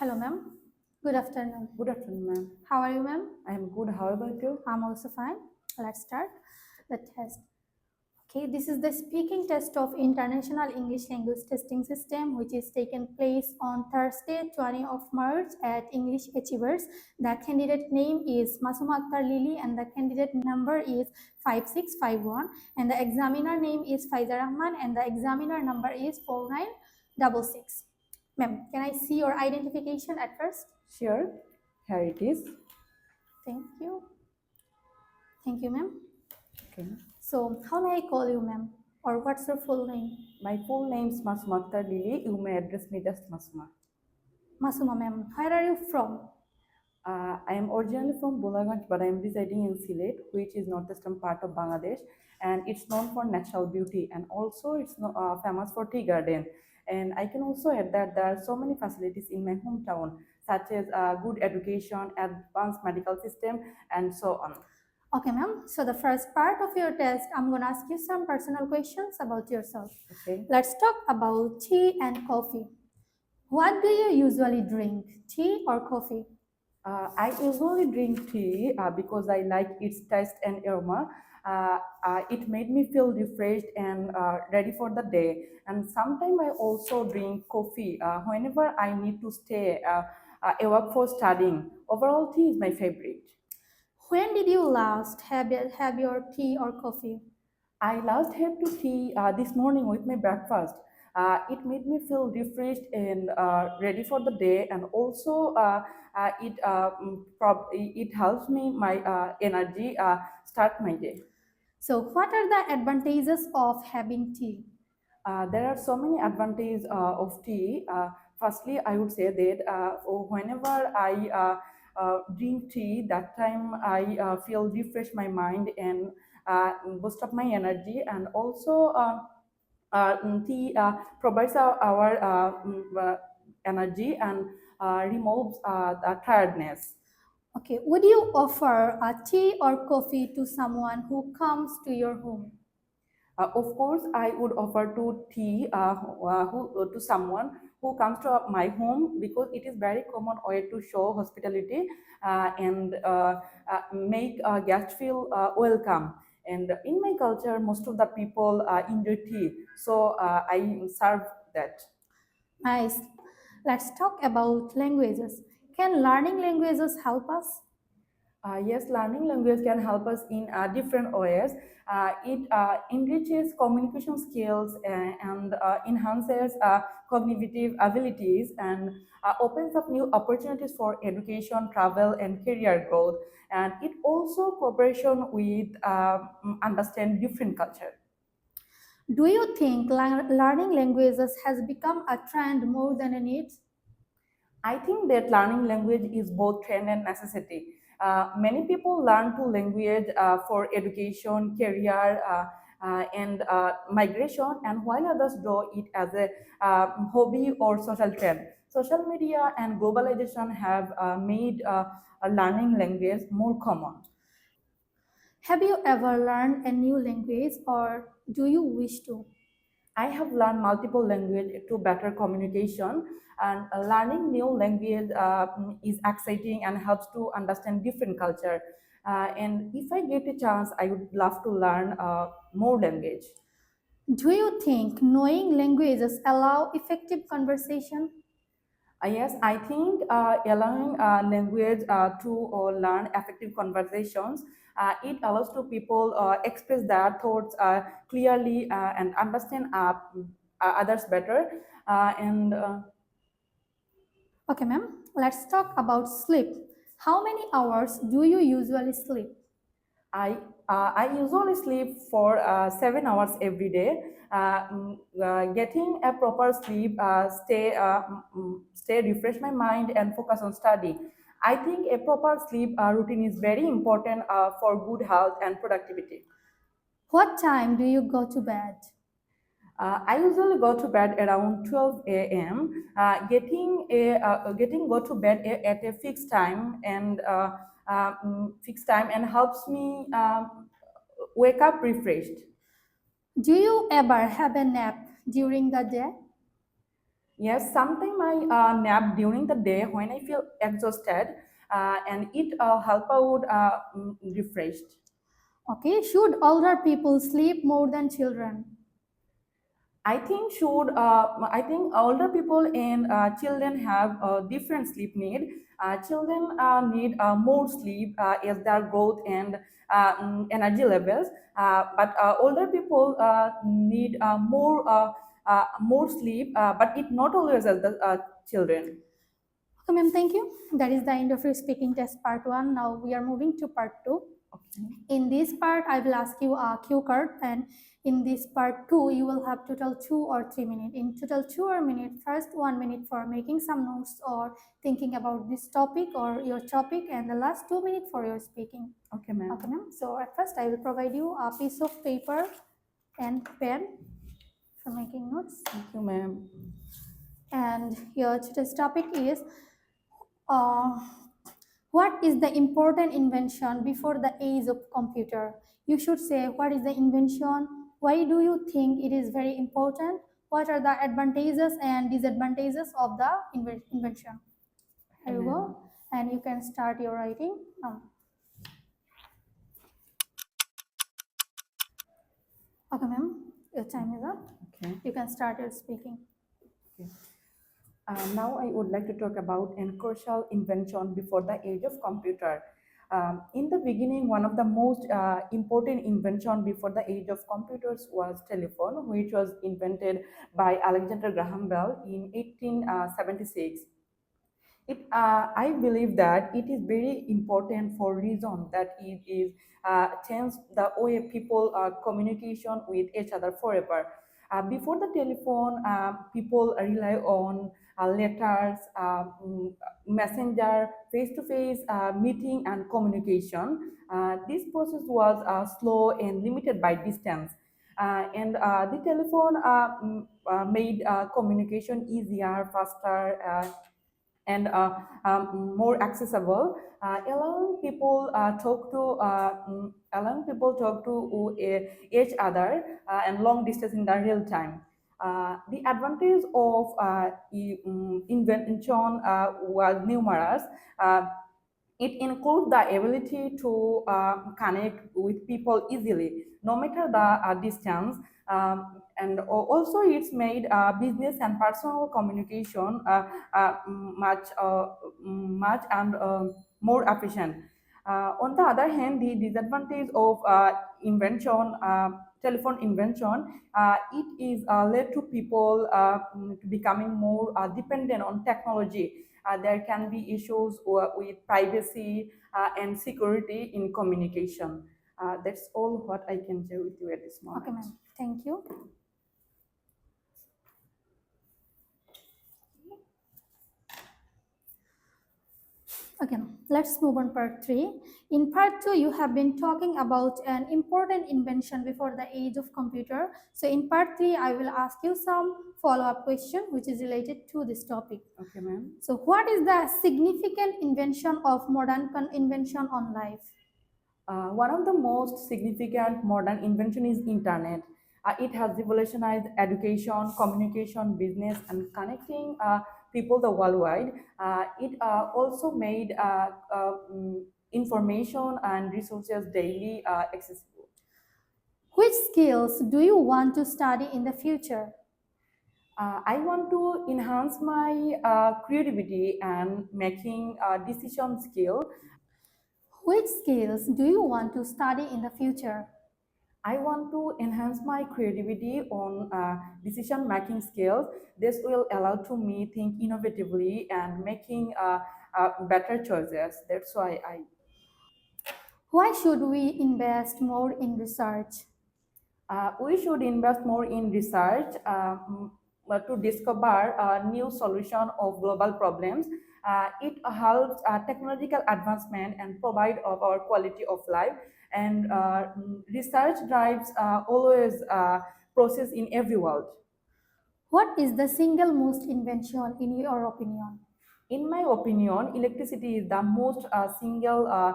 Hello, ma'am. Good afternoon. Good afternoon, ma'am. How are you, ma'am? I am good. How about you? I'm also fine. Let's start the test. Okay, this is the speaking test of International English Language Testing System, which is taken place on Thursday, 20th of March at English Achievers. The candidate name is Masuma Lily and the candidate number is 5651 and the examiner name is Faiza and the examiner number is 4966. Ma'am, can I see your identification at first? Sure. Here it is. Thank you. Thank you, ma'am. Okay. So, how may I call you, ma'am? Or what's your full name? My full name is Masuma Lily. You may address me as Masuma. Masuma, ma'am. Where are you from? I am originally from Bulaganj, but I am residing in Sylhet, which is northeastern part of Bangladesh, and it's known for natural beauty, and also it's famous for tea garden. And I can also add that there are so many facilities in my hometown, such as good education, advanced medical system, and so on. Okay, ma'am. So the first part of your test, I'm going to ask you some personal questions about yourself. Okay. Let's talk about tea and coffee. What do you usually drink, tea or coffee? I usually drink tea because I like its taste and aroma. It made me feel refreshed and ready for the day. And sometimes I also drink coffee whenever I need to stay awake for studying. Overall, tea is my favorite. When did you last have your tea or coffee? I last had to tea this morning with my breakfast. It made me feel refreshed and ready for the day, and also it helps me my energy start my day. So, what are the advantages of having tea? There are so many advantages of tea. Firstly, I would say that whenever I drink tea, that time I feel refresh my mind and boost up my energy, and also tea provides our energy and removes the tiredness. Okay, would you offer a tea or coffee to someone who comes to your home? Of course, I would offer to tea to someone who comes to my home, because it is very common way to show hospitality and make a guest feel welcome. And in my culture, most of the people enjoy tea, so I serve that. Nice. Let's talk about languages. Can learning languages help us? Yes, learning language can help us in different ways. It enriches communication skills and enhances cognitive abilities, and opens up new opportunities for education, travel, and career growth. And it also cooperation with understand different culture. Do you think learning languages has become a trend more than a need? I think that learning language is both trend and necessity. Many people learn to language for education, career, and migration, and while others do it as a hobby or social trend. Social media and globalization have made a learning language more common. Have you ever learned a new language or do you wish to? I have learned multiple language to better communication, and learning new language is exciting and helps to understand different culture. And if I get a chance, I would love to learn more language. Do you think knowing languages allow effective conversation? Yes, I think allowing language to learn effective conversations, it allows to people express their thoughts clearly and understand others better. And Okay, ma'am. Let's talk about sleep. How many hours do you usually sleep? I usually sleep for 7 hours every day. Getting a proper sleep, stay refresh my mind and focus on study. I think a proper sleep routine is very important for good health and productivity. What time do you go to bed? I usually go to bed around 12 a.m. Getting go to bed at a fixed time and helps me wake up refreshed. Do you ever have a nap during the day? Yes, sometimes I nap during the day when I feel exhausted, and it help out refreshed. Okay, should older people sleep more than children? I think older people and children have a different sleep need. Children need more sleep as their growth and energy levels, but older people need more sleep, but it not always as the children. Okay, ma'am, thank you. That is the end of your speaking test part 1. Now we are moving to part 2. Okay. In this part, I will ask you a cue card, and in this part 2, you will have total 2 or 3 minutes. In total 2 or minute, first 1 minute for making some notes or thinking about this topic or your topic, and the last 2 minutes for your speaking. Okay, ma'am. Okay, ma'am. So at first, I will provide you a piece of paper and pen for making notes. Thank you, ma'am. And your today's topic is uh, what is the important invention before the age of computer? You should say what is the invention, why do you think it is very important, what are the advantages and disadvantages of the invention. Here you go, and you can start your writing. Okay, ma'am, your time is up. Okay. You can start your speaking. Okay. Now I would like to talk about a crucial invention before the age of computer. In the beginning, one of the most important invention before the age of computers was telephone, which was invented by Alexander Graham Bell in 1876. I believe that it is very important for reason that it is changed the way people communication with each other forever. Before the telephone, people rely on letters, messenger, face-to-face meeting and communication. This process was slow and limited by distance. And the telephone made communication easier, faster, and more accessible, allowing people talk to each other and long distance in the real time. The advantage of invention was numerous. Uh, it includes the ability to connect with people easily, no matter the distance. And also, it's made business and personal communication much and more efficient. On the other hand, the disadvantage of telephone invention, it is led to people to becoming more dependent on technology. There can be issues with privacy and security in communication. That's all what I can share with you at this moment. Okay, ma'am, thank you. Okay, let's move on part 3. In part 2, you have been talking about an important invention before the age of computer. So in part 3, I will ask you some follow-up question which is related to this topic. Okay, ma'am. So what is the significant invention of modern invention on life? One of the most significant modern invention is internet. It has revolutionized education, communication, business, and connecting people the worldwide. It also made information and resources daily accessible. Which skills do you want to study in the future? I want to enhance my creativity and making decision skill. Which skills do you want to study in the future? I want to enhance my creativity on decision making skills. This will allow to me think innovatively and making better choices. That's why Why should we invest more in research? we should invest more in research to discover a new solution of global problems. It helps technological advancement and provide of our quality of life. And research drives always process in every world. What is the single most invention in your opinion? In my opinion, electricity is the most single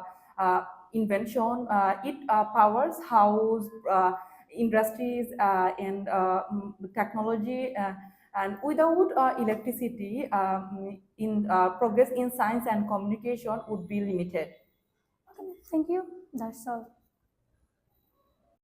invention. It powers house, industries, and technology. And without electricity, progress in science and communication would be limited. Okay, thank you. That's all.